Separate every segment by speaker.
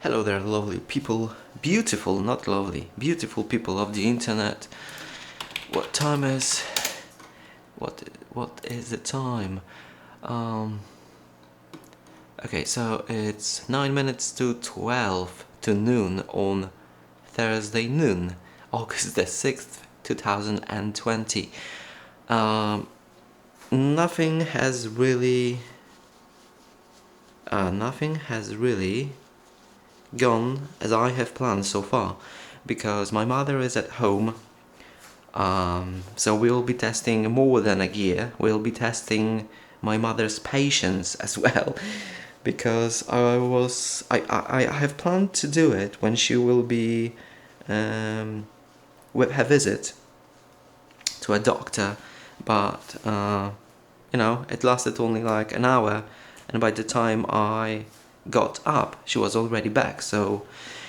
Speaker 1: Hello there, lovely people, beautiful, not lovely, beautiful people of the internet. What time is? What is the time? Okay, so it's 9 minutes to 12 to noon on Thursday noon, August the 6th, 2020. Nothing has really gone as I have planned so far, because my mother is at home, so we'll be testing more than a gear. We'll be testing my mother's patience as well, because I have planned to do it when she will be with her visit to a doctor, but it lasted only like an hour, and by the time I got up she was already back. So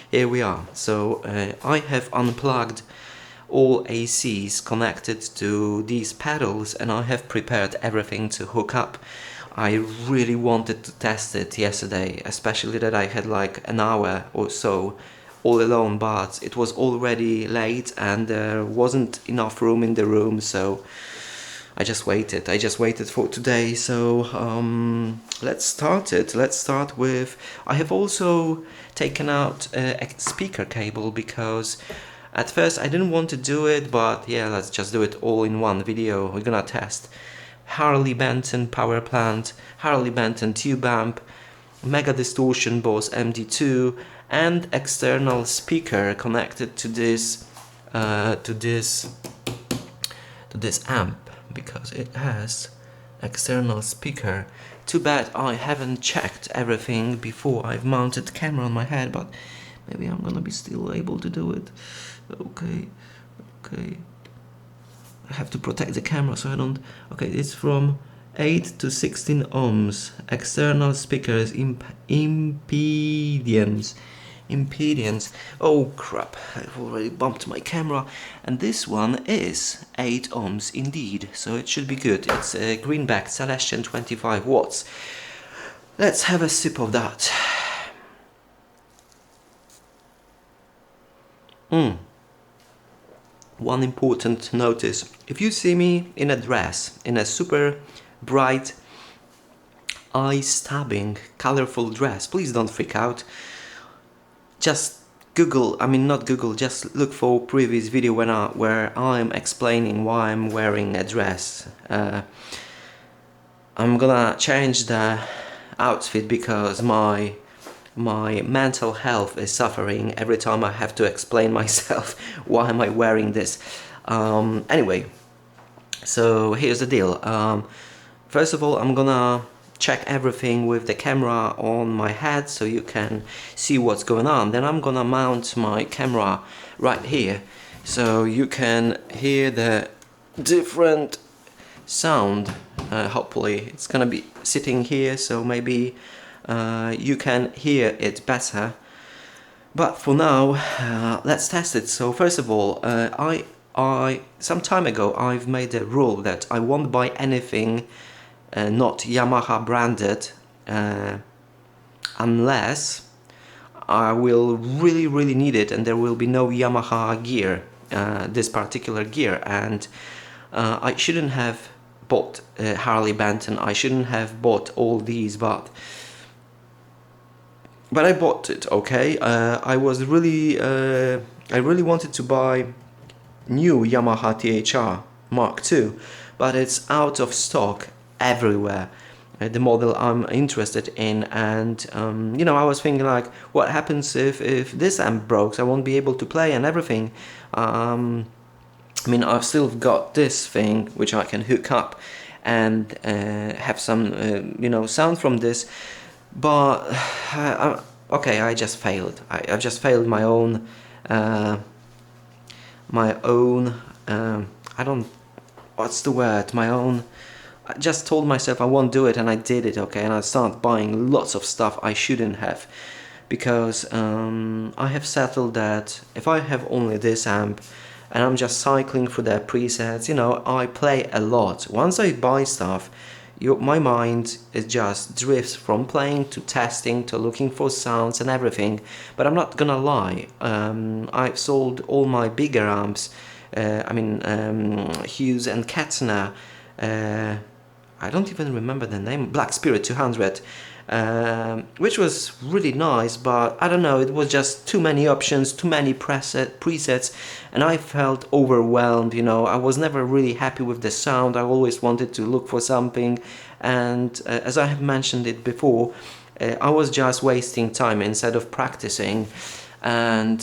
Speaker 1: here we are. So I have unplugged all ACs connected to these pedals, and I have prepared everything to hook up. I really wanted to test it yesterday, especially that I had like an hour or so all alone, but it was already late and there wasn't enough room in the room, so I just waited for today. So let's start it. Let's start with, I have also taken out a speaker cable, because at first I didn't want to do it, but yeah, let's just do it all in one video. We're gonna test Harley Benton PowerPlant, Harley Benton Tube amp, Mega Distortion Boss MD-2, and external speaker connected to this amp, because it has external speaker. Too bad I haven't checked everything before I've mounted the camera on my head, but maybe I'm gonna be still able to do it. Okay. I have to protect the camera so I don't... Okay, it's from 8 to 16 ohms. External speakers impedance. Oh crap, I've already bumped my camera, and this one is 8 ohms indeed, so it should be good. It's a greenback Celestion 25 watts. Let's have a sip of that. One important notice: if you see me in a dress, in a super bright, eye-stabbing, colorful dress, please don't freak out. Just just look for previous video where I'm explaining why I'm wearing a dress. I'm gonna change the outfit because my mental health is suffering every time I have to explain myself why am I wearing this. Anyway, so here's the deal. First of all, I'm gonna check everything with the camera on my head so you can see what's going on. Then I'm gonna mount my camera right here so you can hear the different sound. Hopefully it's gonna be sitting here, so maybe you can hear it better. But for now, let's test it. So first of all, some time ago I've made a rule that I won't buy anything not Yamaha branded unless I will really need it and there will be no Yamaha gear, this particular gear. And I shouldn't have bought Harley Benton, I shouldn't have bought all these, but I bought it, okay? I really wanted to buy new Yamaha THR Mark II, but it's out of stock everywhere, the model I'm interested in. And I was thinking, like, what happens if this amp breaks? I won't be able to play and everything. I've still got this thing which I can hook up and have some sound from this, but okay, I just failed. I've just failed my own I just told myself I won't do it, and I did it, okay? And I started buying lots of stuff I shouldn't have, because I have settled that if I have only this amp and I'm just cycling through their presets, I play a lot. Once I buy stuff, my mind is just drifts from playing to testing to looking for sounds and everything. But I'm not gonna lie, I've sold all my bigger amps, Hughes and Kettner, I don't even remember the name, Black Spirit 200, which was really nice, but I don't know, it was just too many options, too many presets, and I felt overwhelmed, you know. I was never really happy with the sound. I always wanted to look for something, and as I have mentioned it before, I was just wasting time instead of practicing. And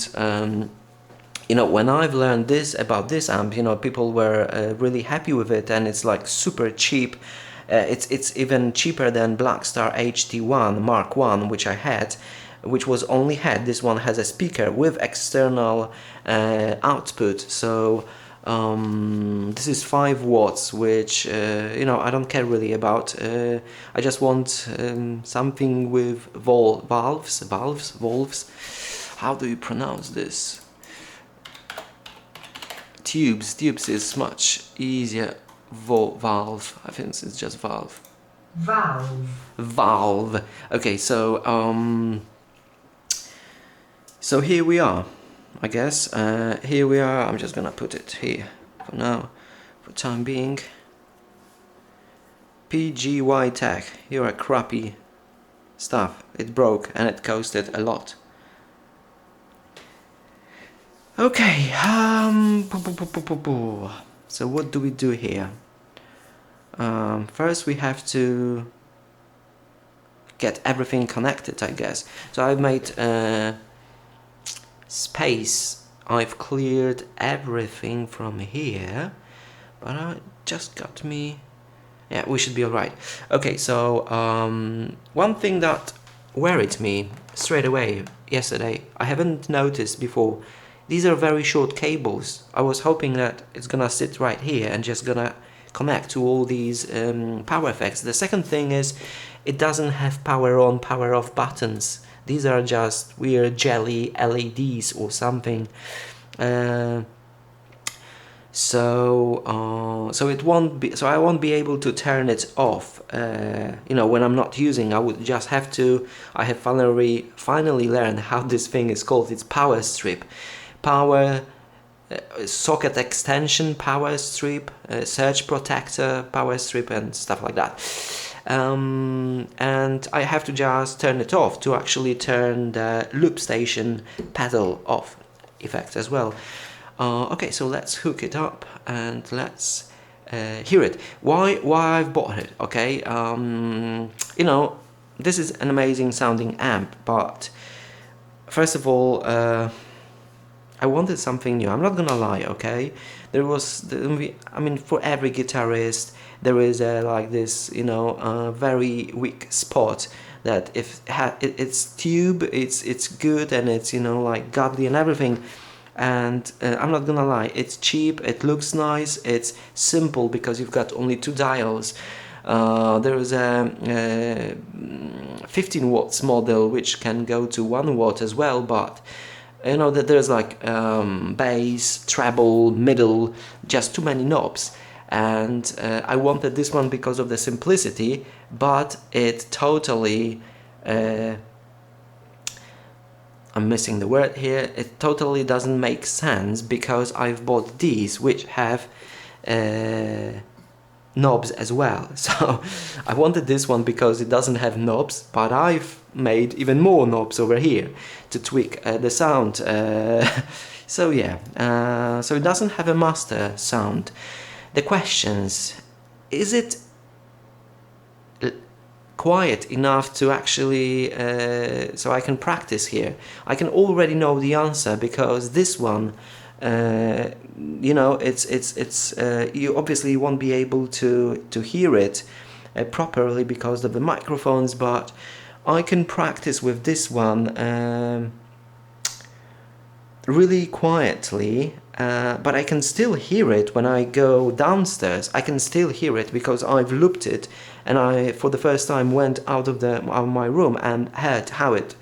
Speaker 1: you know, when I've learned this about this amp, you know, people were really happy with it, and it's like super cheap. It's even cheaper than Blackstar HT1 Mark 1, which I had, which was only had. This one has a speaker with external output. So this is 5 watts, which you know, I don't care really about. I just want something with valves. How do you pronounce this? Tubes is much easier. Valve. I think it's just valve. Valve. Okay, so so here we are. I guess here we are. I'm just gonna put it here for now, for time being. PGY Tech. You're a crappy stuff. It broke and it costed a lot. Okay. So what do we do here? First we have to get everything connected, I guess. So I've made space. I've cleared everything from here, but I just got me. Yeah, we should be alright. Okay, so one thing that worried me straight away yesterday, I haven't noticed before. These are very short cables. I was hoping that it's gonna sit right here and just gonna connect to all these power effects. The second thing is, it doesn't have power on, power off buttons. These are just weird jelly LEDs or something. So it won't be. So I won't be able to turn it off. You know, when I'm not using, I would just have to. I have finally learned how this thing is called. It's power strip. Power socket extension power strip, surge protector power strip, and stuff like that. And I have to just turn it off to actually turn the loop station pedal off effect as well. Okay, so let's hook it up and let's hear it. Why I've bought it? Okay, you know, this is an amazing sounding amp, but first of all, I wanted something new. I'm not gonna lie, okay? I mean, for every guitarist, there is like this, you know, very weak spot that if it's tube, it's good and it's, you know, like godly and everything. And I'm not gonna lie, it's cheap, it looks nice, it's simple because you've got only 2 dials. There is a 15 watts model which can go to 1 watt as well, but you know that there's like bass, treble, middle, just too many knobs. And I wanted this one because of the simplicity, but it totally I'm missing the word here. It totally doesn't make sense because I've bought these which have knobs as well. So I wanted this one because it doesn't have knobs, but I've made even more knobs over here to tweak the sound. So yeah, so it doesn't have a master sound. The questions: is it quiet enough to actually so I can practice here? I can already know the answer because this one, you know, it's you obviously won't be able to hear it properly because of the microphones, but I can practice with this one really quietly, but I can still hear it when I go downstairs. I can still hear it because I've looped it, and I for the first time went out of my room and heard how it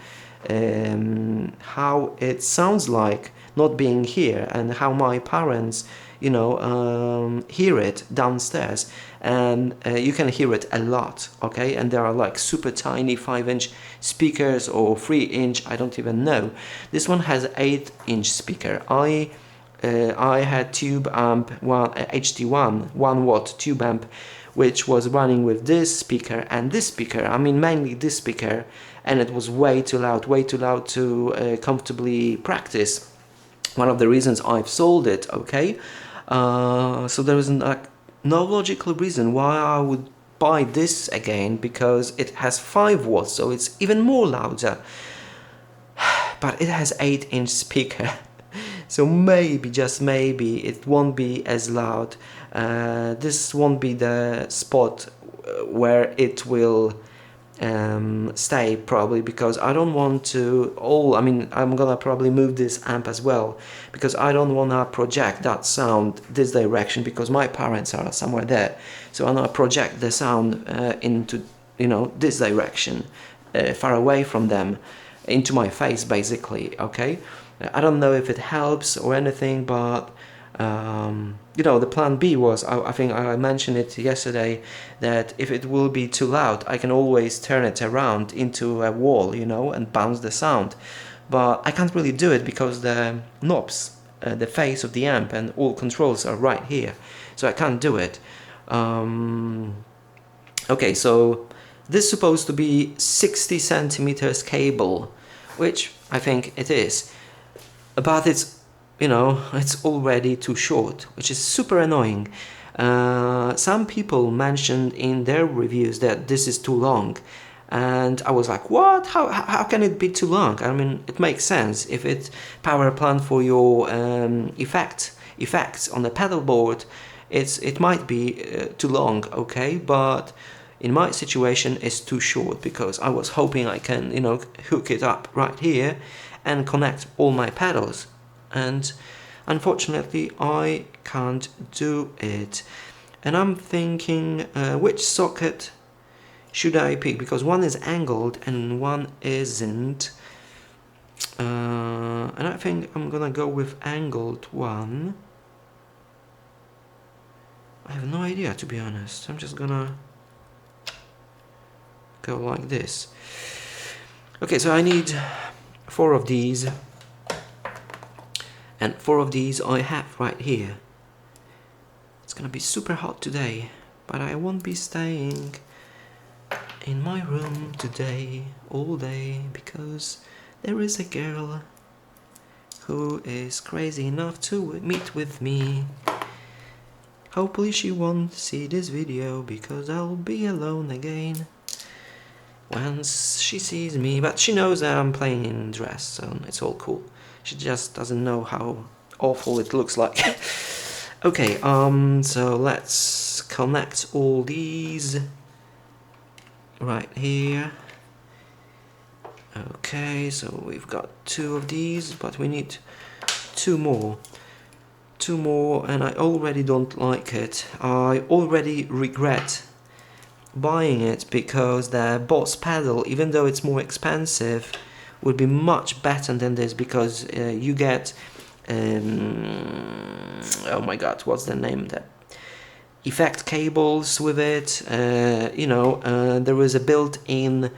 Speaker 1: sounds like not being here, and how my parents, you know, hear it downstairs, and you can hear it a lot, okay? And there are like super tiny 5-inch speakers or 3-inch, I don't even know. This one has 8-inch speaker. I had tube amp, HD1 1-watt tube amp, which was running with this speaker and this speaker. I mean, mainly this speaker, and it was way too loud to comfortably practice. One of the reasons I've sold it, okay? So there is no logical reason why I would buy this again, because it has 5 watts, so it's even more louder. But it has 8-inch speaker. So maybe, just maybe, it won't be as loud. This won't be the spot where it will stay, probably, because I don't want to I mean, I'm gonna probably move this amp as well, because I don't wanna project that sound this direction, because my parents are somewhere there. So I'm gonna project the sound into, you know, this direction, far away from them, into my face, basically, okay? I don't know if it helps or anything, but you know, the plan B was, I think I mentioned it yesterday, that if it will be too loud, I can always turn it around into a wall, you know, and bounce the sound. But I can't really do it because the knobs, the face of the amp and all controls are right here, so I can't do it. Okay, so this is supposed to be 60 centimeters cable, which I think it is. But it's, you know, it's already too short, which is super annoying. Some people mentioned in their reviews that this is too long, and I was like, what? How can it be too long? I mean, it makes sense if it's PowerPlant for your effects on the pedal board. It might be too long, okay, but in my situation it's too short, because I was hoping I can, you know, hook it up right here and connect all my pedals, and unfortunately I can't do it. And I'm thinking which socket should I pick, because one is angled and one isn't, and I think I'm gonna go with angled one. I have no idea, to be honest. I'm just gonna go like this. Okay, so I need 4 of these, and 4 of these I have right here. It's gonna be super hot today, but I won't be staying in my room today all day, because there is a girl who is crazy enough to meet with me. Hopefully she won't see this video, because I'll be alone again once she sees me, but she knows that I'm playing in dress, so it's all cool. She just doesn't know how awful it looks like. Okay, so let's connect all these right here. Okay, so we've got 2 of these, but we need 2 more. 2 more, and I already don't like it. I already regret buying it, because the Boss pedal, even though it's more expensive, would be much better than this, because you get oh my god, what's the name, the effect cables with it, you know, there is a built-in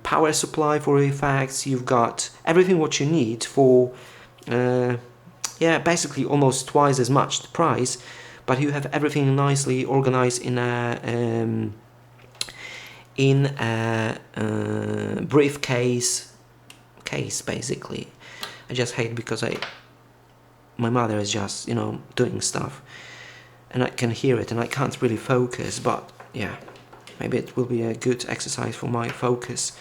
Speaker 1: power supply for effects. You've got everything what you need for yeah, basically almost twice as much the price, but you have everything nicely organized in a briefcase basically. I just hate, because my mother is just, you know, doing stuff, and I can hear it and I can't really focus. But yeah, maybe it will be a good exercise for my focus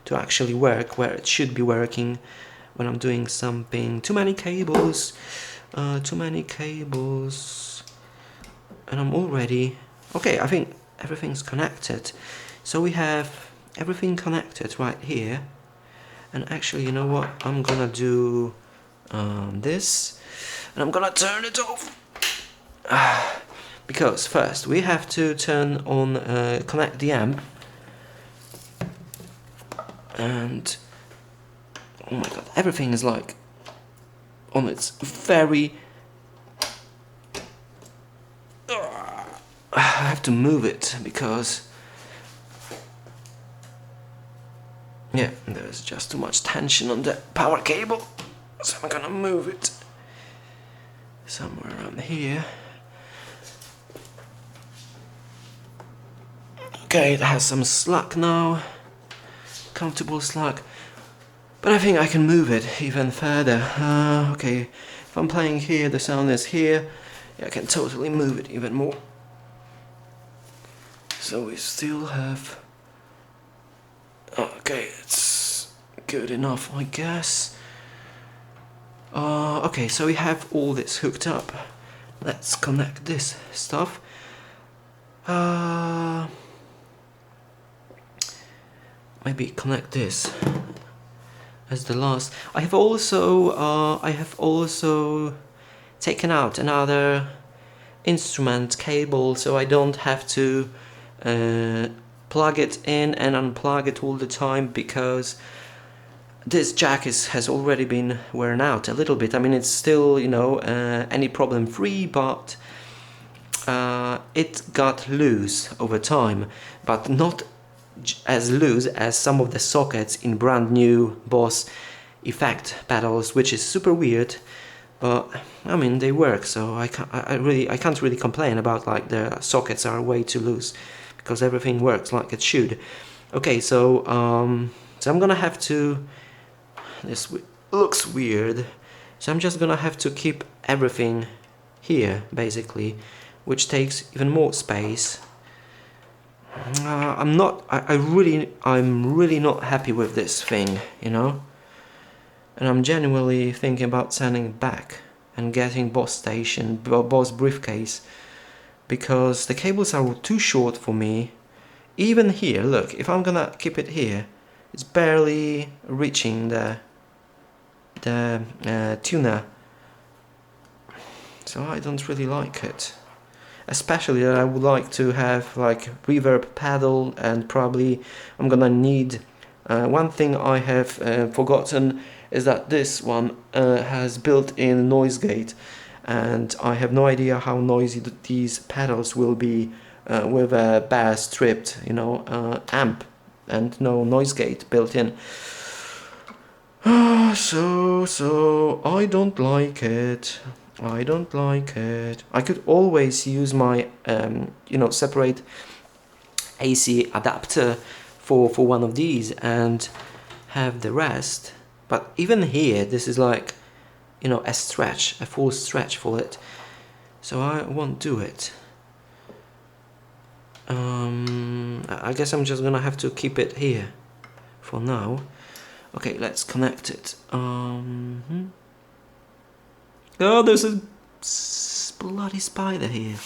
Speaker 1: to actually work where it should be working when I'm doing something. Too many cables, and I'm already okay. I think everything's connected, so we have everything connected right here. And actually, you know what, I'm gonna do this, and I'm gonna turn it off, because first we have to turn on connect the amp. And oh my god, everything is like on its very... I have to move it because... yeah, there's just too much tension on the power cable, so I'm gonna move it somewhere around here. Okay, it has some slack now, comfortable slack, but I think I can move it even further. Okay, if I'm playing here, the sound is here, yeah, I can totally move it even more. So we still have... okay, it's good enough, I guess. Okay, so we have all this hooked up. Let's connect this stuff. Maybe connect this as the last. I have also taken out another instrument cable, so I don't have to plug it in and unplug it all the time, because this jack has already been worn out a little bit. I mean, it's still, you know, any problem free, but it got loose over time, but not as loose as some of the sockets in brand new Boss effect pedals, which is super weird, but I mean, they work, so I can't really complain about like the sockets are way too loose, because everything works like it should. Okay, so so I'm gonna have to... this looks weird, so I'm just gonna have to keep everything here basically, which takes even more space. I'm really not happy with this thing, you know, and I'm genuinely thinking about sending it back and getting Boss briefcase, because the cables are too short for me. Even here, look, if I'm gonna keep it here, it's barely reaching the tuner, so I don't really like it. Especially that I would like to have like reverb pedal, and probably I'm gonna need one thing I have forgotten is that this one has built-in noise gate, and I have no idea how noisy these pedals will be with a bare stripped, you know, amp and no noise gate built in. So I don't like it. I don't like it. I could always use my you know, separate AC adapter for one of these and have the rest, but even here this is like, you know, a full stretch for it, so I won't do it. I guess I'm just gonna have to keep it here for now. Okay, let's connect it. Oh, there's a bloody spider here.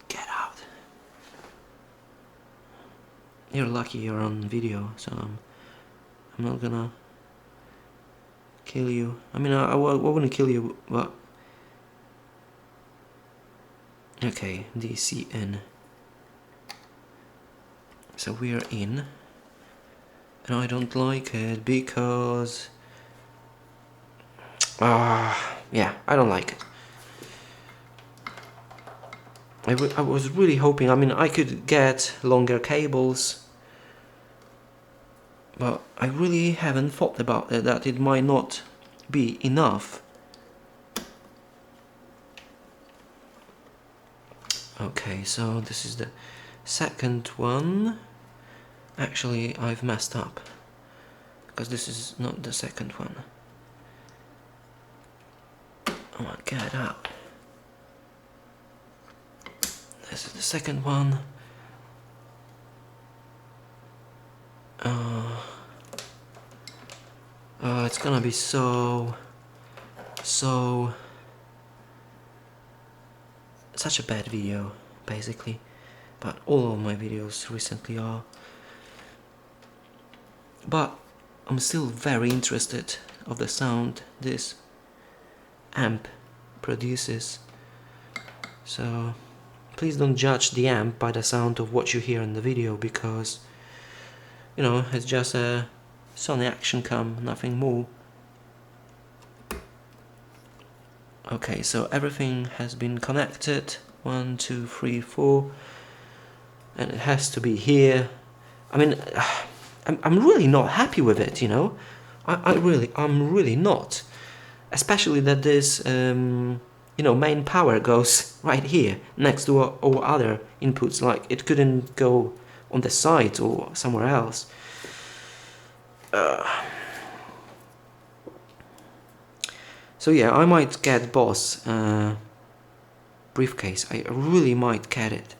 Speaker 1: Get out. You're lucky you're on video, so I'm not gonna kill you. I mean, I wouldn't kill you, but... okay, DCN. So we're in. And I don't like it because... yeah, I don't like it. I was really hoping, I mean, I could get longer cables, but I really haven't thought about it, that it might not be enough. Okay, so this is the second one. Actually, I've messed up, because this is not the second one. Oh my, get out. This is the second one. It's gonna be such a bad video, basically, but all of my videos recently are. But I'm still very interested of the sound this amp produces, so please don't judge the amp by the sound of what you hear in the video, because, you know, it's just a Sony Action Cam, nothing more. Okay, so everything has been connected. 1, 2, 3, 4, and it has to be here. I mean, I'm really not happy with it, you know. I'm really not. Especially that this, you know, main power goes right here next to all other inputs. Like it couldn't go on the side or somewhere else. So yeah, I might get Boss briefcase. I really might get it.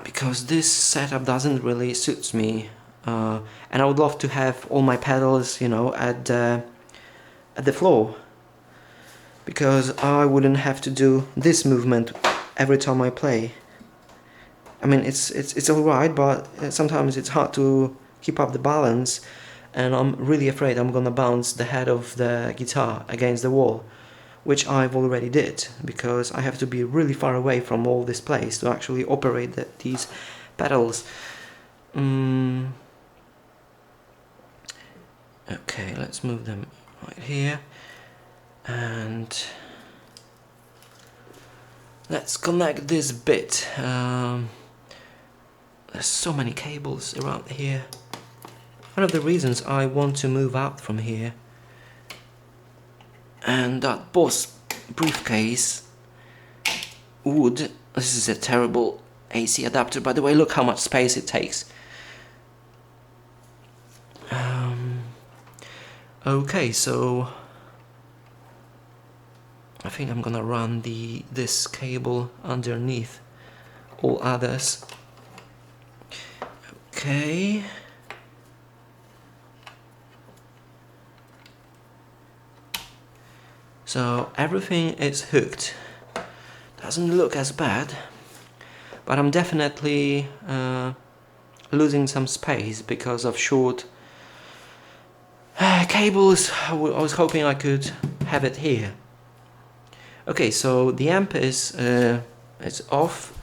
Speaker 1: Because this setup doesn't really suits me. And I would love to have all my pedals, you know, at the floor. Because I wouldn't have to do this movement every time I play. I mean, it's alright, but sometimes it's hard to keep up the balance, and I'm really afraid I'm gonna bounce the head of the guitar against the wall, which I've already did, because I have to be really far away from all this place to actually operate these pedals. Okay, let's move them right here, and let's connect this bit. There's so many cables around here. One of the reasons I want to move out from here. And that Boss briefcase would... This is a terrible AC adapter, by the way. Look how much space it takes. Okay, so I think I'm gonna run this cable underneath all others. Okay. So everything is hooked. Doesn't look as bad, but I'm definitely losing some space because of short cables. I was hoping I could have it here. Okay, so the amp is off.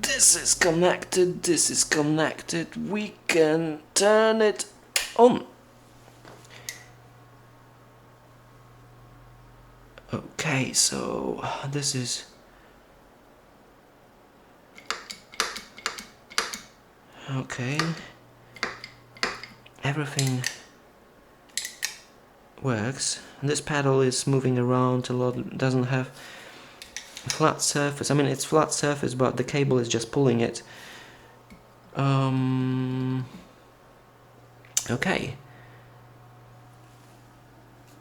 Speaker 1: This is connected, this is connected. We can turn it on. Okay, so this is... Okay. Everything works. And this pedal is moving around a lot, it doesn't have a flat surface. I mean, it's flat surface, but the cable is just pulling it. Okay.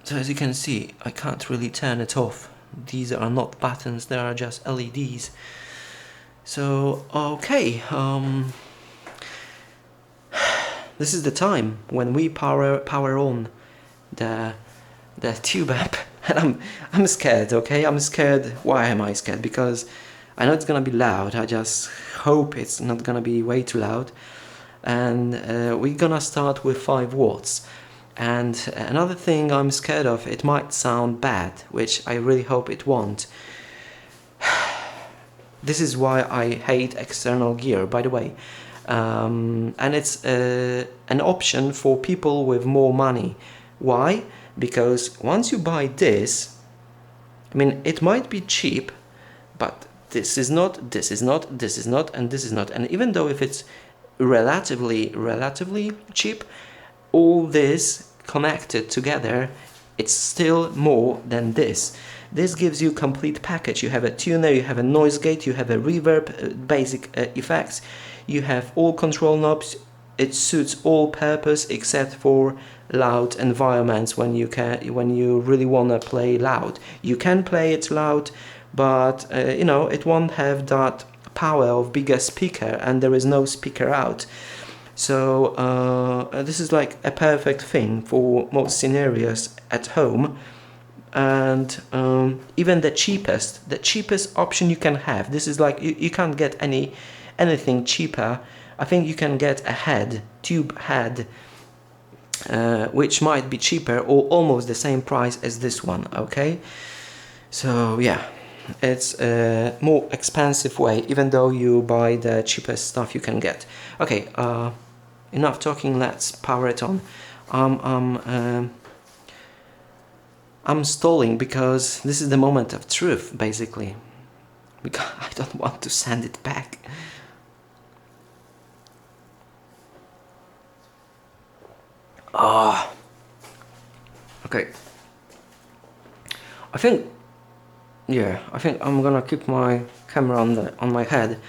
Speaker 1: So as you can see, I can't really turn it off. These are not buttons, they are just LEDs. So, okay. This is the time when we power on the tube amp, and I'm scared. Okay, I'm scared. Why am I scared? Because I know it's gonna be loud. I just hope it's not gonna be way too loud. And we're gonna start with 5 watts. And another thing I'm scared of, it might sound bad, which I really hope it won't. This is why I hate external gear, by the way. And it's an option for people with more money. Why? Because once you buy this, I mean, it might be cheap, but this is not, this is not, this is not, and this is not. And even though if it's relatively cheap, all this connected together, it's still more than this. This gives you complete package. You have a tuner, you have a noise gate, you have a reverb, basic effects, you have all control knobs. It suits all purpose except for loud environments. When you really want to play loud, you can play it loud, but you know, it won't have that power of bigger speaker, and there is no speaker out. So this is like a perfect thing for most scenarios at home. And even the cheapest option you can have, this is like, you can't get anything cheaper. I think you can get a tube head, which might be cheaper or almost the same price as this one. Okay, so yeah, it's a more expensive way, even though you buy the cheapest stuff you can get. Okay, enough talking, let's power it on. I'm stalling because this is the moment of truth, basically, because I don't want to send it back. Ah, okay. I think I'm gonna keep my camera on my head,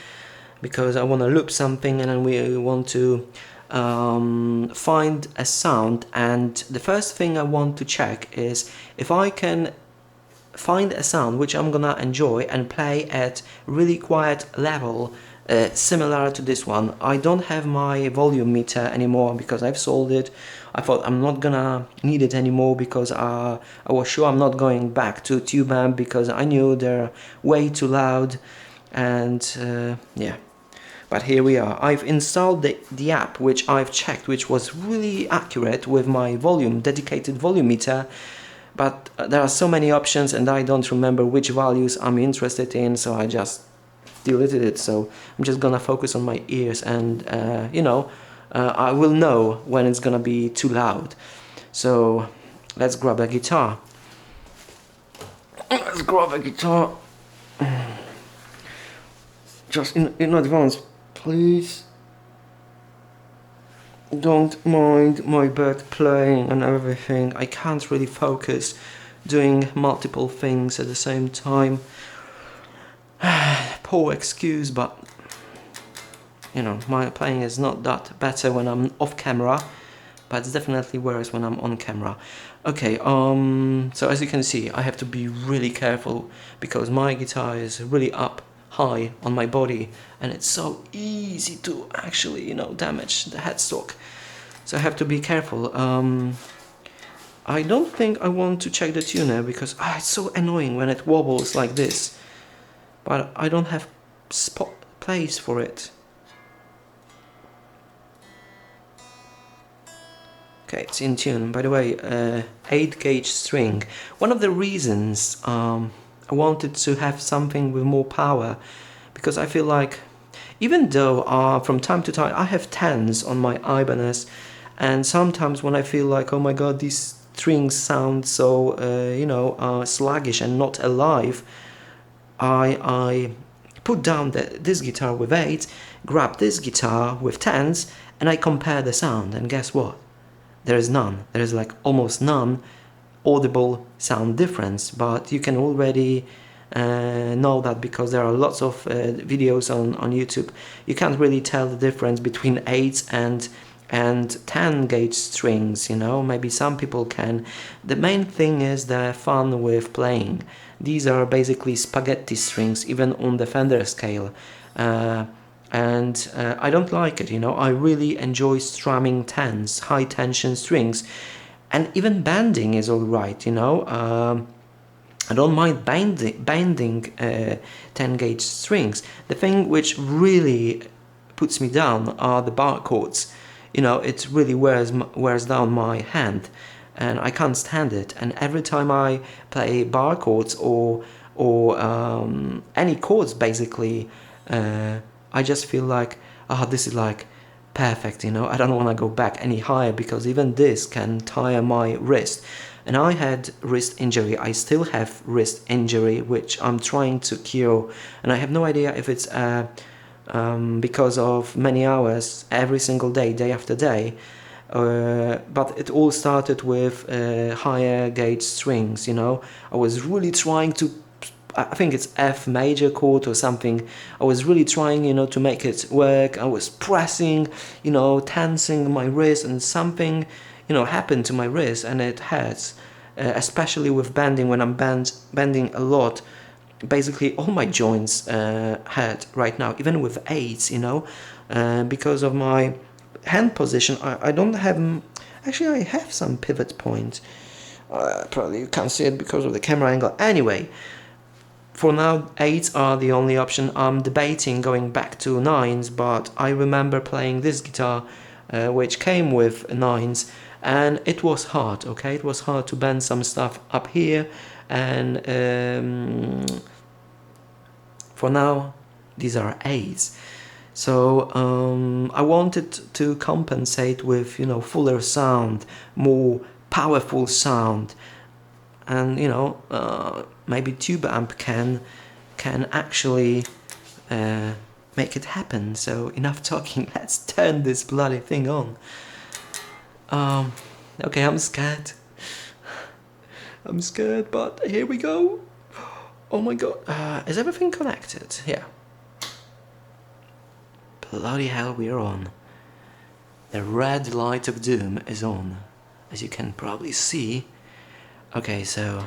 Speaker 1: because I want to loop something, and then we want to find a sound. And the first thing I want to check is if I can find a sound which I'm gonna enjoy and play at really quiet level, similar to this one. I don't have my volume meter anymore because I've sold it. I thought I'm not gonna need it anymore because I was sure I'm not going back to tube amp because I knew they're way too loud. And yeah, but here we are. I've installed the app which I've checked, which was really accurate with my volume, dedicated volume meter. But there are so many options and I don't remember which values I'm interested in, so I just deleted it. So I'm just gonna focus on my ears, and you know, I will know when it's gonna be too loud. So let's grab a guitar. Let's grab a guitar. Just in advance, please. Don't mind my bed playing and everything. I can't really focus doing multiple things at the same time. Poor excuse, but you know, my playing is not that better when I'm off camera, but it's definitely worse when I'm on camera. Okay, so as you can see, I have to be really careful because my guitar is really up high on my body, and it's so easy to actually, you know, damage the headstock. So I have to be careful. I don't think I want to check the tuner because it's so annoying when it wobbles like this, but I don't have place for it. Okay, it's in tune. By the way, 8 gauge string. One of the reasons I wanted to have something with more power, because I feel like, even though from time to time I have 10s on my Ibanez, and sometimes when I feel like, oh my god, these strings sound so you know, sluggish and not alive, I put down this guitar with 8, grab this guitar with 10s, and I compare the sound, and guess what? There is none. There is like almost none audible sound difference, but you can already know that because there are lots of videos on YouTube. You can't really tell the difference between 8 and 10 gauge strings, you know. Maybe some people can. The main thing is the fun with playing. These are basically spaghetti strings, even on the Fender scale. And I don't like it, you know. I really enjoy strumming 10s, high tension strings, and even bending is alright, you know. I don't mind bending 10 gauge strings. The thing which really puts me down are the bar chords. You know, it really wears down my hand, and I can't stand it. And every time I play bar chords or any chords, basically, I just feel like, this is like perfect, you know. I don't want to go back any higher because even this can tire my wrist. And I had wrist injury. I still have wrist injury, which I'm trying to cure. And I have no idea if it's because of many hours every single day, day after day. But it all started with higher gauge strings, you know. I was really trying to, I think it's F major chord or something. I was really trying, you know, to make it work. I was pressing, you know, tensing my wrist, and something, you know, happened to my wrist, and it hurts, especially with bending. When I'm bending a lot, basically all my joints hurt right now, even with 8s, you know, because of my hand position. I don't have, actually I have some pivot points. Probably you can't see it because of the camera angle. Anyway, for now, 8s are the only option. I'm debating going back to 9s, but I remember playing this guitar, which came with 9s, and it was hard, okay? It was hard to bend some stuff up here, and for now, these are 8s. So I wanted to compensate with, you know, fuller sound, more powerful sound. and you know, maybe tube amp can actually make it happen. So enough talking, let's turn this bloody thing on. Okay, I'm scared. I'm scared, but here we go. Oh my god, is everything connected? Yeah. Bloody hell, we're on. The red light of doom is on, as you can probably see. Okay, so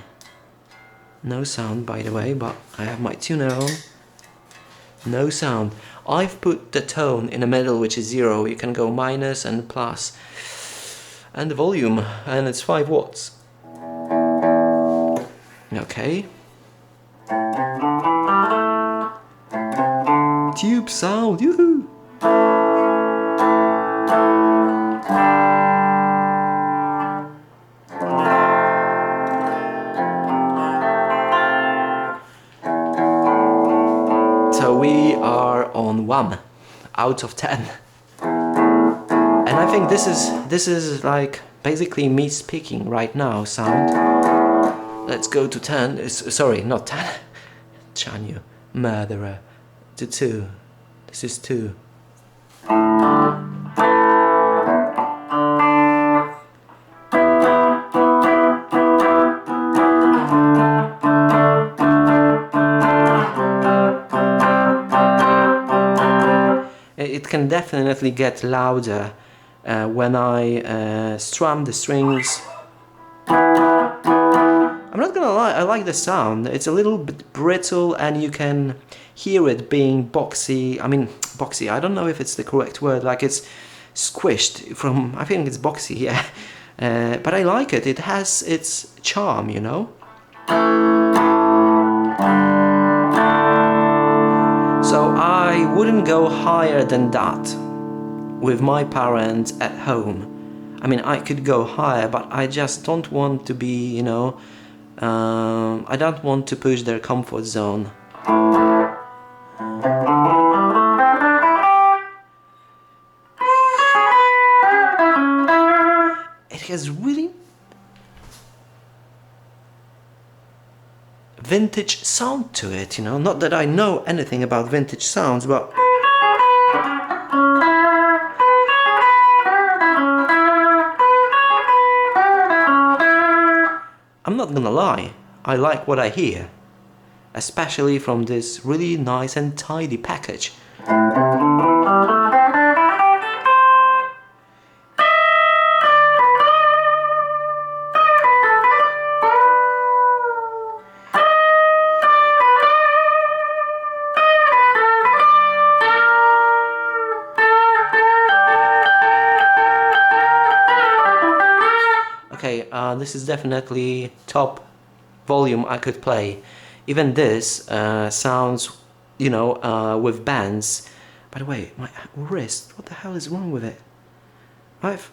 Speaker 1: no sound, by the way, but I have my tuner on. No sound. I've put the tone in the middle, which is 0. You can go minus and plus. And the volume, and it's 5 watts. Okay. Tube sound, yoo-hoo! So we are on 1 out of 10. And I think this is like basically me speaking right now sound. Let's go to 10. Sorry, not 10. Chan, you murderer. To 2. This is 2. It can definitely get louder when I strum the strings. I'm not gonna lie, I like the sound. It's a little bit brittle and you can hear it being boxy. I mean, boxy, I don't know if it's the correct word, like it's squished from, I think it's boxy, yeah. But I like it, it has its charm, you know. So I wouldn't go higher than that with my parents at home. I mean, I could go higher, but I just don't want to be, you know, I don't want to push their comfort zone. It has really vintage sound to it, you know. Not that I know anything about vintage sounds, but I'm not gonna lie, I like what I hear, especially from this really nice and tidy package. Okay, this is definitely top volume I could play. Even this sounds, you know, with bands. By the way, my wrist, what the hell is wrong with it? I've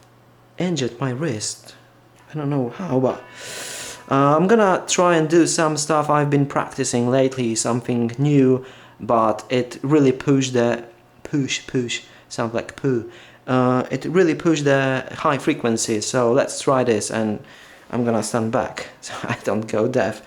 Speaker 1: injured my wrist. I don't know how, but I'm gonna try and do some stuff I've been practicing lately, something new, but it really pushed the push, sounds like poo. It really pushed the high frequency, so let's try this, and I'm gonna stand back so I don't go deaf.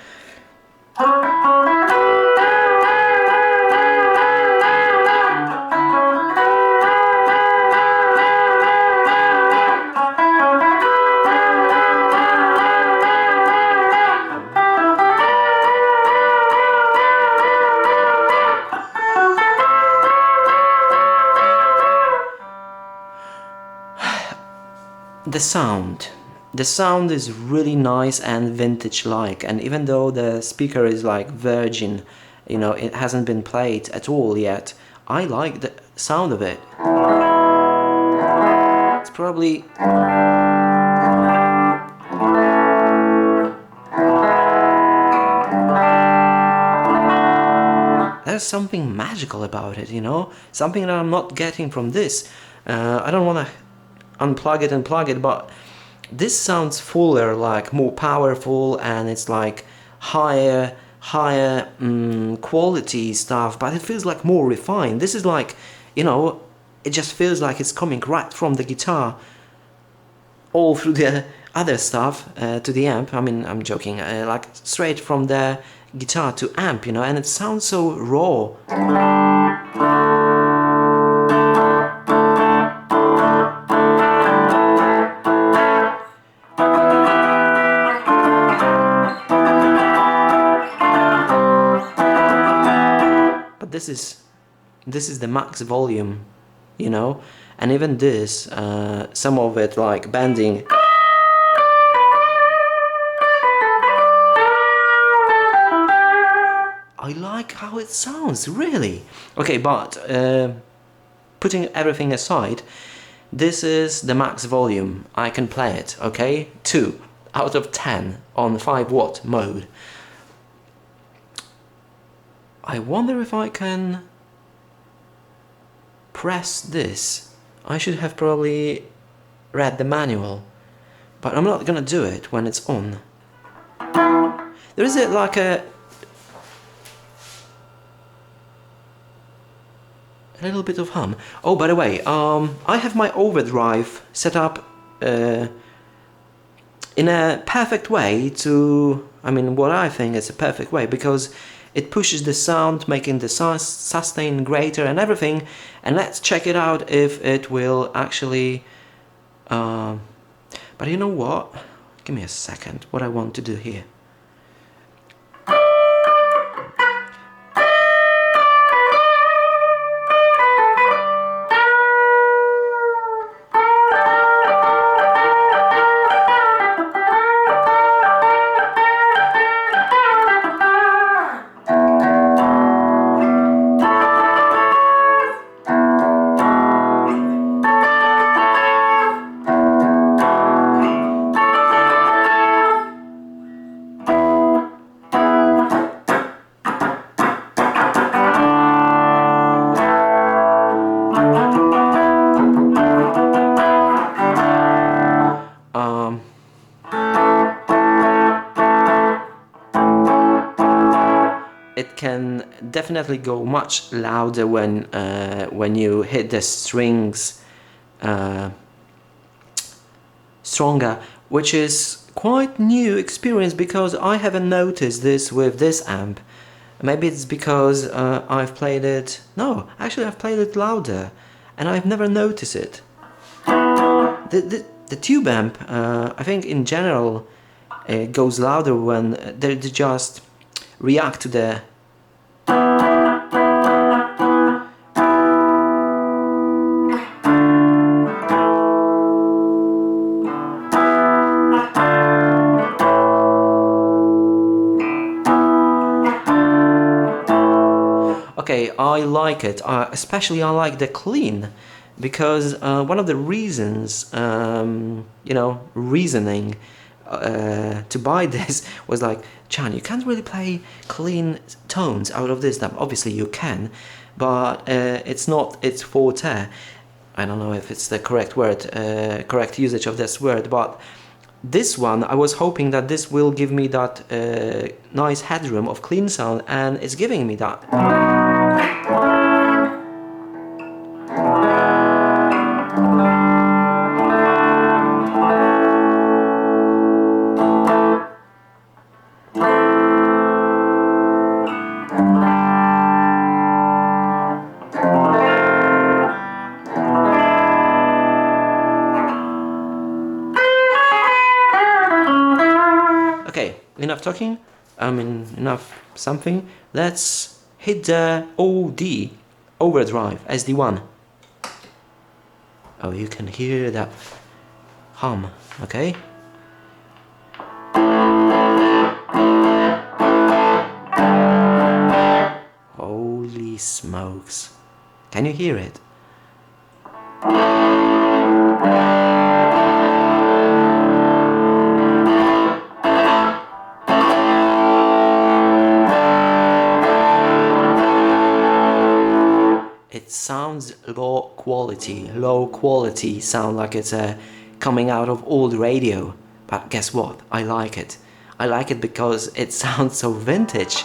Speaker 1: The sound is really nice and vintage-like, and even though the speaker is like virgin, you know, it hasn't been played at all yet, I like the sound of it. It's probably... There's something magical about it, you know? Something that I'm not getting from this. I don't want to unplug it and plug it, but this sounds fuller, like more powerful, and it's like higher quality stuff, but it feels like more refined. This is like, you know, it just feels like it's coming right from the guitar all through other stuff to the amp. I mean, I'm joking, like straight from the guitar to amp, you know, and it sounds so raw. But this is the max volume, you know, and even this, some of it like bending. I like how it sounds, really. Okay, but putting everything aside, this is the max volume. I can play it, okay? 2 out of 10 on 5-watt mode. I wonder if I can press this. I should have probably read the manual, but I'm not gonna do it when it's on. There is like a little bit of hum. Oh, by the way, I have my overdrive set up in a perfect way to, I mean, what I think is a perfect way, because it pushes the sound, making the sustain greater and everything. And let's check it out if it will actually... but you know what? Give me a second. What I want to do here. It can definitely go much louder when you hit the strings stronger, which is quite new experience because I haven't noticed this with this amp. Maybe it's because I've played it... No, actually I've played it louder and I've never noticed it. The tube amp, I think in general, goes louder when they just react to the... Okay, I like it, especially I like the clean, because one of the reasons, you know, reasoning to buy this was like, Chan, you can't really play clean tones out of this stuff. Obviously you can, but it's not its forte. I don't know if it's the correct word, correct usage of this word, but this one, I was hoping that this will give me that nice headroom of clean sound, and it's giving me that. Okay, enough talking, I mean enough something, let's hit the OD, overdrive, SD1. Oh, you can hear that hum, okay? Holy smokes, can you hear it? It sounds low quality sound, like it's coming out of old radio. But guess what? I like it. I like it because it sounds so vintage.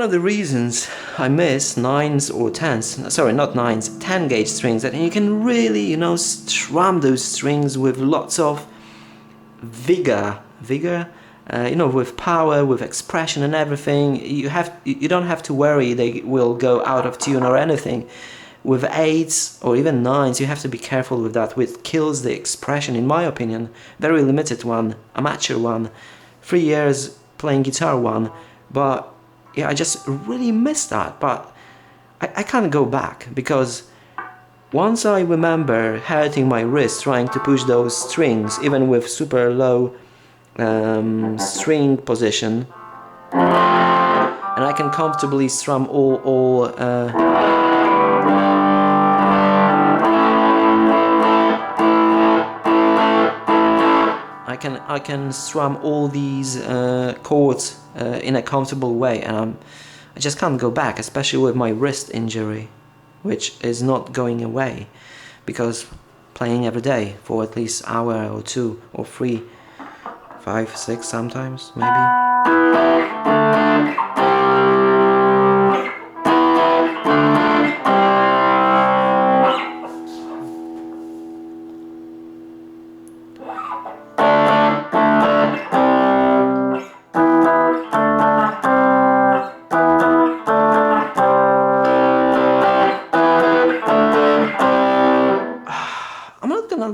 Speaker 1: of the reasons I miss 9s or 10s, sorry, not 9s, 10 gauge strings, that you can really, you know, strum those strings with lots of vigor, you know, with power, with expression and everything. You don't have to worry they will go out of tune or anything. With 8s or even 9s, you have to be careful with that, which kills the expression, in my opinion. Very limited one, amateur one, 3 years playing guitar one, but yeah, I just really miss that. But I can't go back, because once I remember hurting my wrist trying to push those strings, even with super low string position, and I can comfortably strum all I can strum all these chords in a comfortable way, and I just can't go back, especially with my wrist injury, which is not going away, because playing every day for at least an hour or 2 or 3, 5, 6 sometimes, maybe.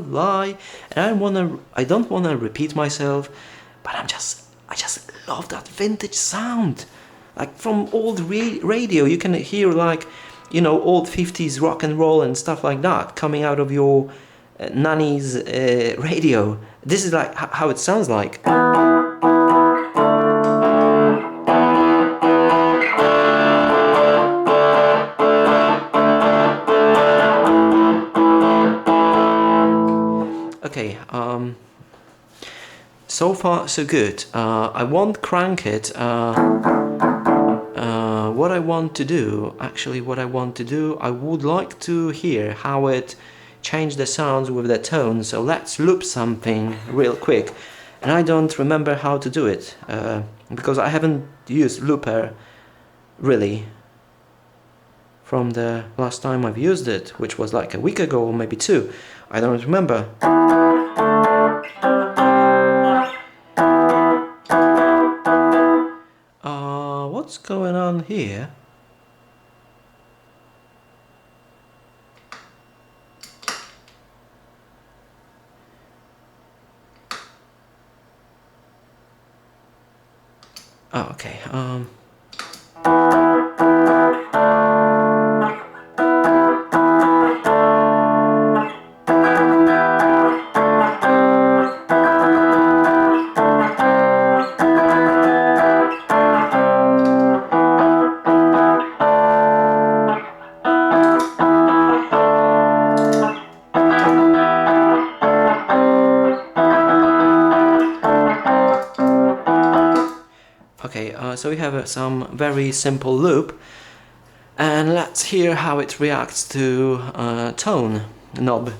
Speaker 1: Lie, and I don't wanna repeat myself, but I just love that vintage sound, like from old radio. You can hear, like, you know, old 50s rock and roll and stuff like that coming out of your nanny's radio. This is like how it sounds like. Okay, so far so good. I won't crank it. What I want to do, I would like to hear how it changed the sounds with the tone. So let's loop something real quick. And I don't remember how to do it, because I haven't used looper really from the last time I've used it, which was like a week ago or maybe 2. I don't remember. What's going on here? Oh, okay. So we have some very simple loop, and let's hear how it reacts to tone knob.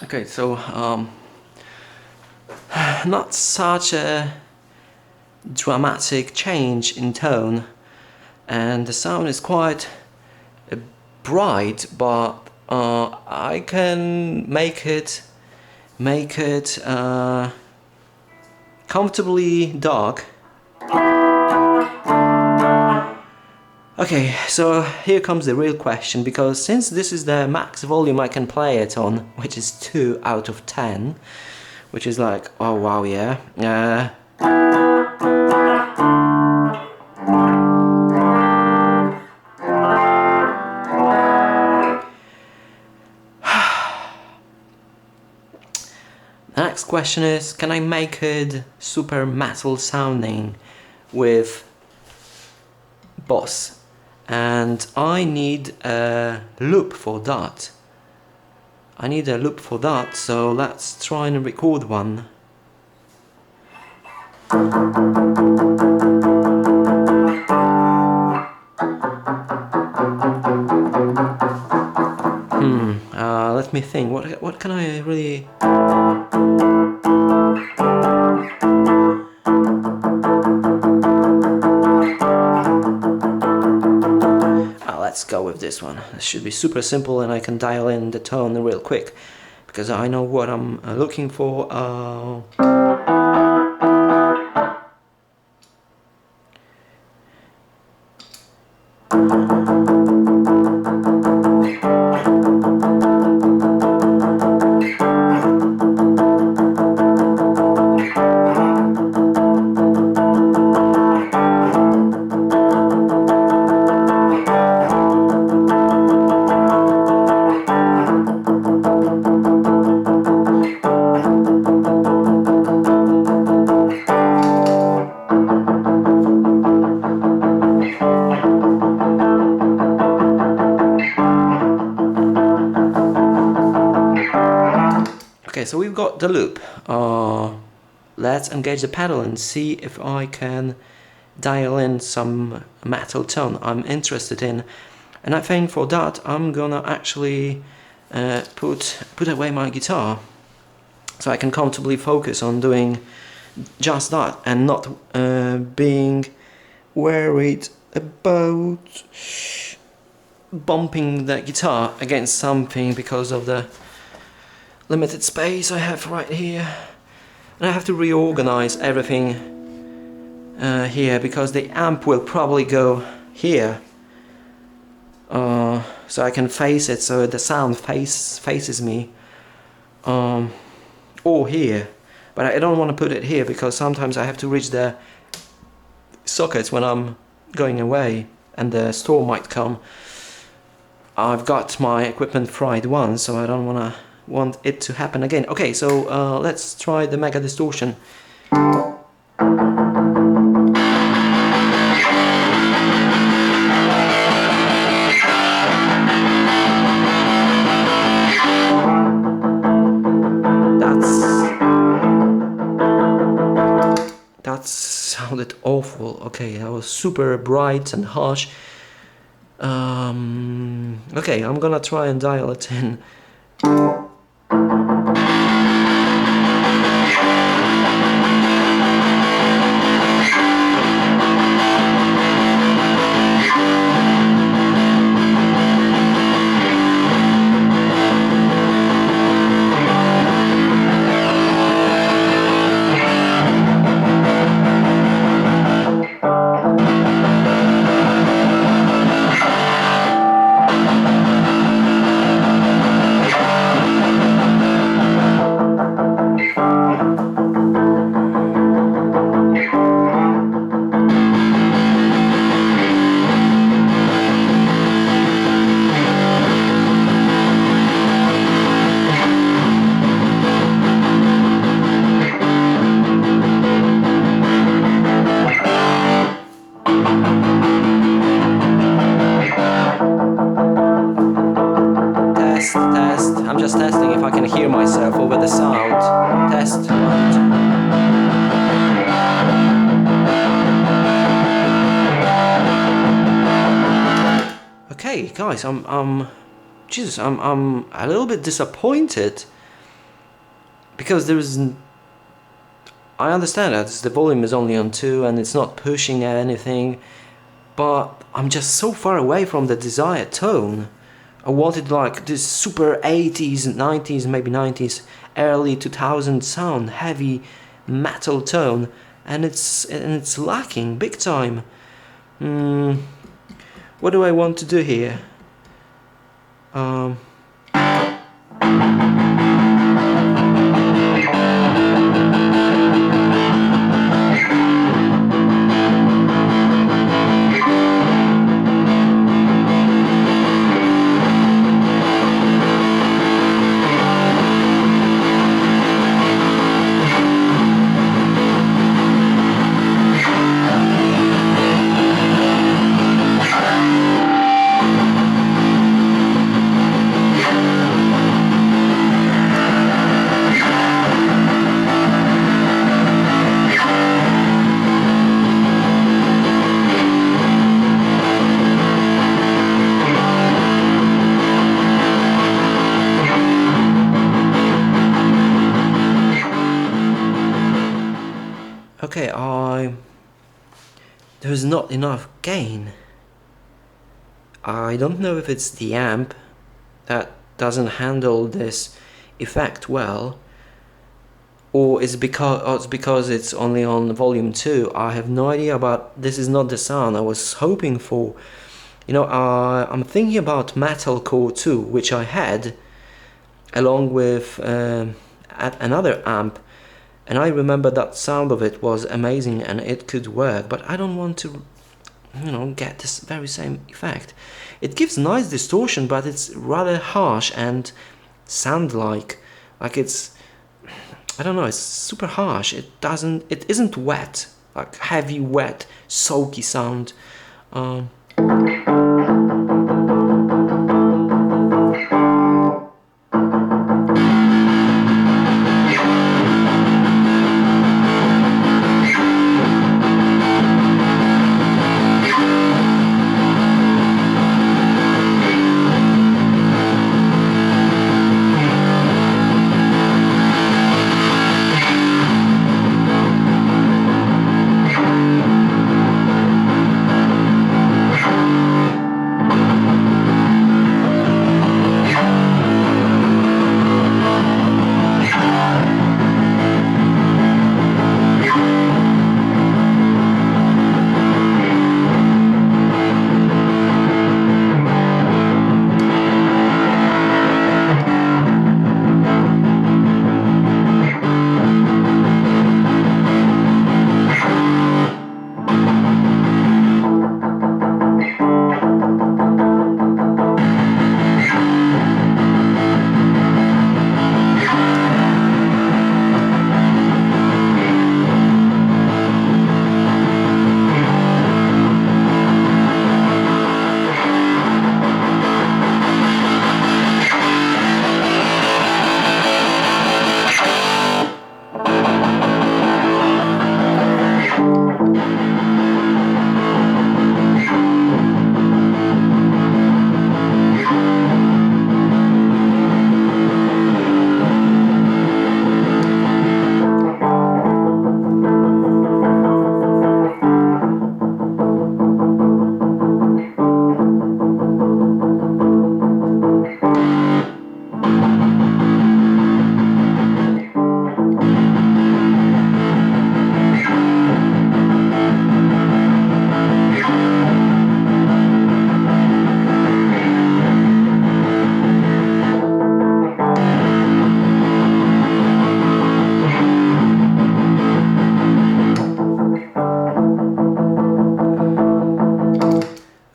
Speaker 1: Okay, so not such a dramatic change in tone, and the sound is quite bright, but I can make it comfortably dark. Okay, so here comes the real question, because since this is the max volume I can play it on, which is 2 out of 10, which is like, oh wow, yeah. The next question is, can I make it super metal sounding with bass? And I need a loop for that. So let's try and record one. Let me think. What can I really? Let's go with this one. This should be super simple, and I can dial in the tone real quick because I know what I'm looking for. Okay, so we've got the loop. Let's engage the pedal and see if I can dial in some metal tone I'm interested in. And I think for that I'm gonna actually put away my guitar so I can comfortably focus on doing just that and not being worried about bumping the guitar against something because of the limited space I have right here. And I have to reorganize everything here because the amp will probably go here, so I can face it so the sound faces me, or here, but I don't want to put it here because sometimes I have to reach the sockets when I'm going away and the store might come. I've got my equipment fried once, so I don't want it to happen again. Okay, so let's try the Mega Distortion. That sounded awful. Okay, that was super bright and harsh. Okay, I'm gonna try and dial it in. Test. I'm just testing if I can hear myself over the sound. Test. Okay, guys, I'm a little bit disappointed because I understand that the volume is only on 2 and it's not pushing anything, but I'm just so far away from the desired tone. I wanted like this super 80s, 90s, maybe 90s, early 2000s sound, heavy metal tone, and it's lacking big time. What do I want to do here? Okay, there's not enough gain. I don't know if it's the amp that doesn't handle this effect well, or it's because it's only on volume 2. I have no idea, but this is not the sound I was hoping for. You know, I'm thinking about Metalcore 2, which I had along with another amp, and I remember that sound of it was amazing and it could work, but I don't want to, you know, get this very same effect. It gives nice distortion, but it's rather harsh and sound like it's, I don't know, it's super harsh. It isn't wet, like heavy, wet, soaky sound.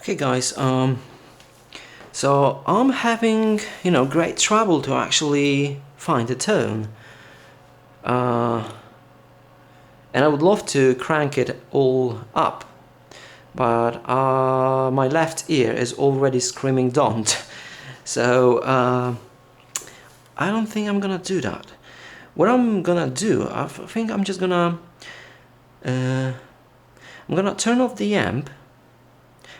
Speaker 1: Okay guys, so I'm having, you know, great trouble to actually find a tone, and I would love to crank it all up, but my left ear is already screaming don't, so I don't think I'm gonna do that. What I'm gonna do, I think I'm just gonna turn off the amp.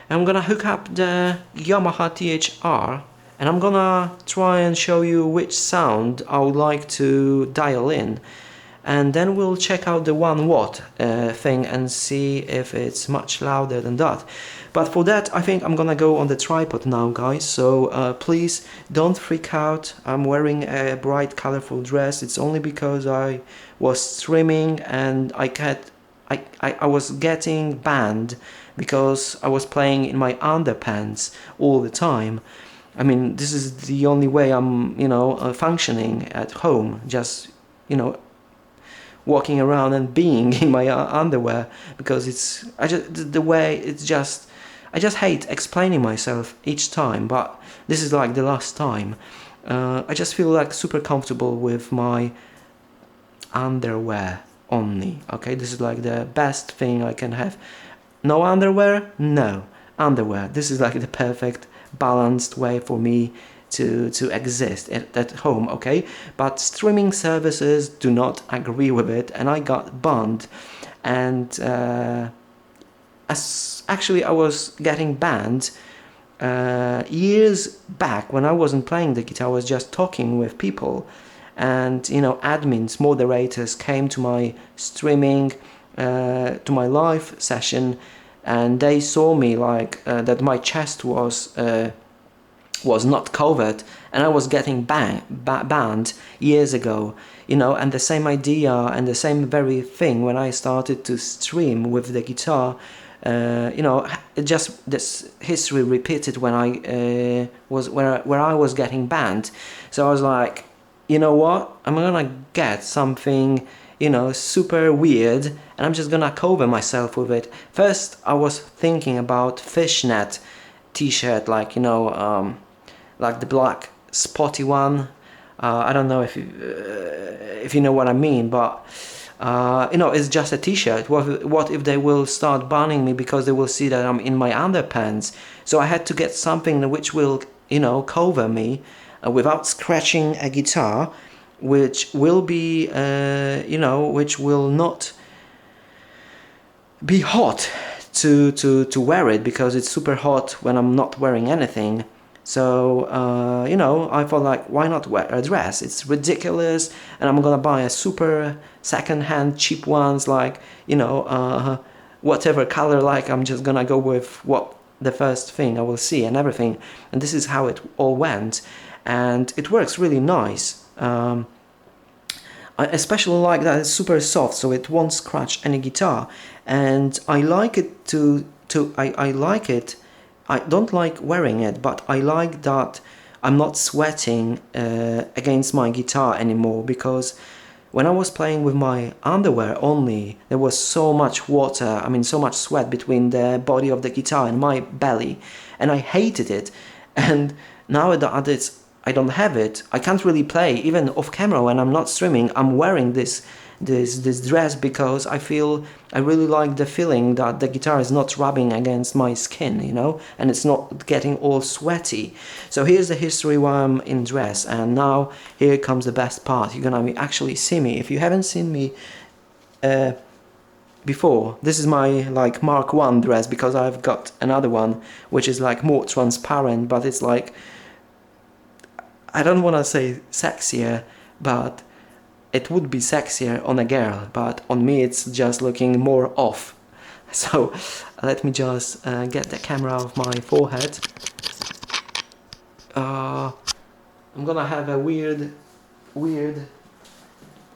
Speaker 1: I'm gonna hook up the Yamaha THR, and I'm gonna try and show you which sound I would like to dial in, and then we'll check out the 1 watt thing and see if it's much louder than that. But for that, I think I'm gonna go on the tripod now, guys, so please don't freak out. I'm wearing a bright colorful dress. It's only because I was streaming and I was getting banned because I was playing in my underpants all the time. I mean, this is the only way I'm, you know, functioning at home, just, you know, walking around and being in my underwear, because it's, the way it's just, I just hate explaining myself each time, but this is like the last time. I just feel like super comfortable with my underwear only, okay? This is like the best thing I can have. No underwear? No. Underwear. This is like the perfect balanced way for me to exist at home, okay? But streaming services do not agree with it, and I got banned. And actually I was getting banned years back when I wasn't playing the guitar. I was just talking with people, and you know, admins, moderators came to my streaming, to my live session, and they saw me like that my chest was not covered, and I was getting banned years ago, you know. And the same idea and the same very thing when I started to stream with the guitar, you know, it just, this history repeated when I was where I was getting banned. So I was like, you know what, I'm gonna get something, you know, super weird, and I'm just gonna cover myself with it. First I was thinking about fishnet t-shirt, like, you know, like the black spotty one. I don't know if you know what I mean, but you know, it's just a t-shirt. What if they will start banning me because they will see that I'm in my underpants? So I had to get something which will, you know, cover me without scratching a guitar, which will be, you know, which will not be hot to wear it, because it's super hot when I'm not wearing anything. So you know, I thought like, why not wear a dress? It's ridiculous, and I'm gonna buy a super second-hand cheap ones, like, you know, whatever color, like, I'm just gonna go with what the first thing I will see and everything. And this is how it all went, and it works really nice. I especially like that it's super soft, so it won't scratch any guitar, and I like it I like it. I don't like wearing it, but I like that I'm not sweating against my guitar anymore, because when I was playing with my underwear only, there was so much water, I mean so much sweat between the body of the guitar and my belly, and I hated it. And now that it's, I don't have it, I can't really play, even off camera when I'm not streaming. I'm wearing this dress because I feel, I really like the feeling that the guitar is not rubbing against my skin, you know, and it's not getting all sweaty. So here's the history why I'm in dress, and now here comes the best part. You're gonna actually see me. If you haven't seen me before, this is my like Mark 1 dress, because I've got another one which is like more transparent, but it's like, I don't want to say sexier, but it would be sexier on a girl, but on me it's just looking more off. So let me just get the camera off my forehead. I'm gonna have a weird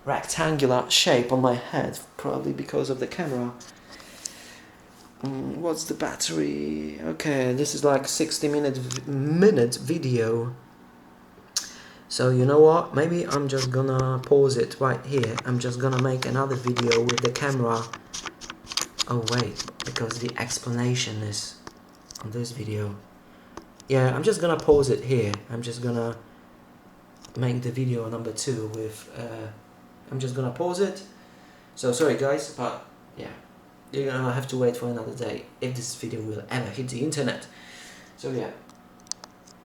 Speaker 1: rectangular shape on my head, probably because of the camera. What's the battery? Okay, this is like 60-minute video. So you know what, maybe I'm just gonna pause it right here. I'm just gonna make another video with the camera. Oh wait, because the explanation is on this video. Yeah, I'm just gonna pause it here. I'm just gonna make the video number 2 with, I'm just gonna pause it. So sorry guys, but yeah, you're gonna have to wait for another day if this video will ever hit the internet. So yeah.